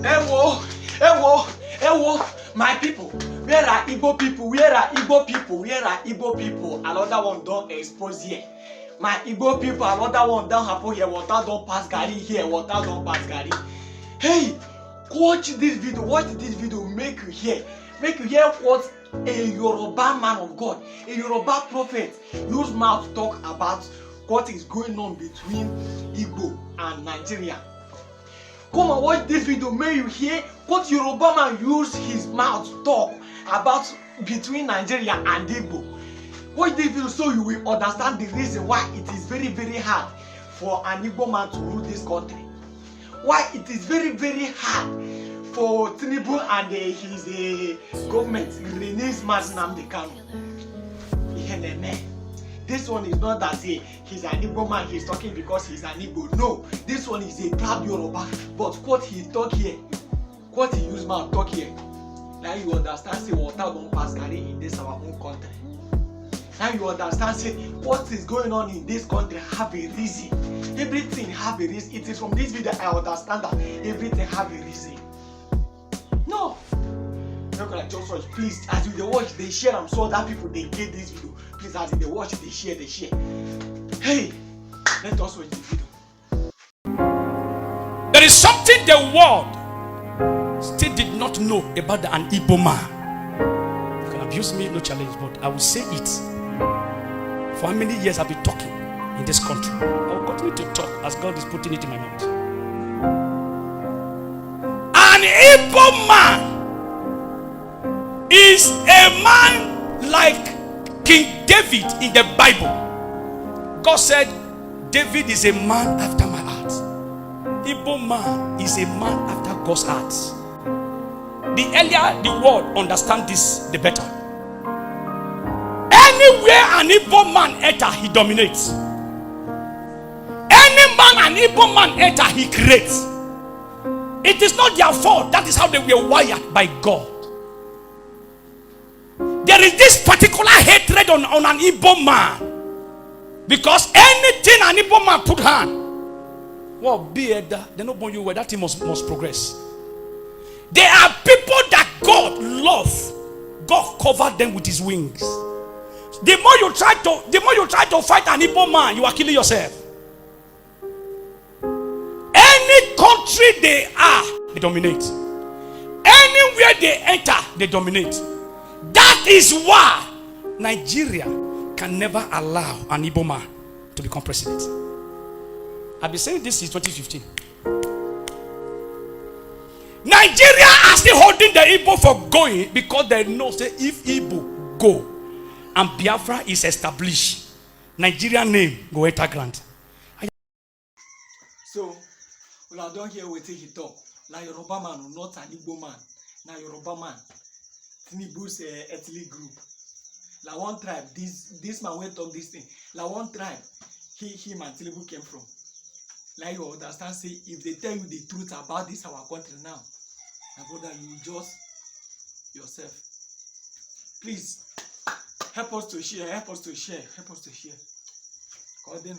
Ewo, ewo, ewo, my people. Where are Igbo people? Where are Igbo people? Where are Igbo people? Another one don't expose here. My Igbo people, another one don't happen here. Water don't pass Gary here. Water don't pass Gary. Hey, watch this video. Watch this video. Make you hear what a Yoruba man of God, a Yoruba prophet, use mouth to talk about what is going on between Igbo and Nigeria. Come and watch this video. May you hear what Yoruba man use his mouth to talk about between Nigeria and Igbo. Watch this video so you will understand the reason why it is very, very hard for an Igbo man to rule this country. Why it is very, very hard for Tinubu and his government release Nnamdi Kanu. This one is not that he's an Igbo man, he's talking because he's an Igbo. No, this one is a proud Yoruba. But what he talk here, what he use mouth talk here, now you understand say water don't pass carry in this our own country. Now you understand say what is going on in this country have a reason. Everything have a reason. It is from this video I understand that everything have a reason. No. Not gonna just watch. Please, as you watch, they share. I'm sure that people they get this video. Please, as they watch, they share. Hey, let us watch the video. There is something the world still did not know about an Igbo man. You can abuse me, no challenge, but I will say it. For how many years I've been talking in this country, I will continue to talk as God is putting it in my mouth. An Igbo man is a man like King David in the Bible. God said, David is a man after my heart. Igbo man is a man after God's heart. The earlier the world understand this, the better. Anywhere an Igbo man enter, he dominates. Any man an Igbo man enter, he creates. It is not their fault. That is how they were wired by God. There is this particular hatred on an Igbo man, because anything an Igbo man put hand, well, be it they don't want you where that thing must progress. There are people that God loves. God covered them with his wings. The more you try to fight an Igbo man, you are killing yourself. Any country they are, they dominate. Anywhere they enter, they dominate. That is why Nigeria can never allow an Igbo man to become president. I've been saying this since 2015. Nigeria are still holding the Igbo for going because they know say if Igbo go and Biafra is established, Nigerian name go enter grant. So, I don't hear what he talk. Now Yoruba man, not an Igbo man. Now Yoruba man. Tinubu's ethnic group. Like one tribe, this man went talk this thing. Like one tribe, him and Tinubu came from. Like you understand, say if they tell you the truth about this our country now, my brother, you just yourself. Please help us to share. God, then.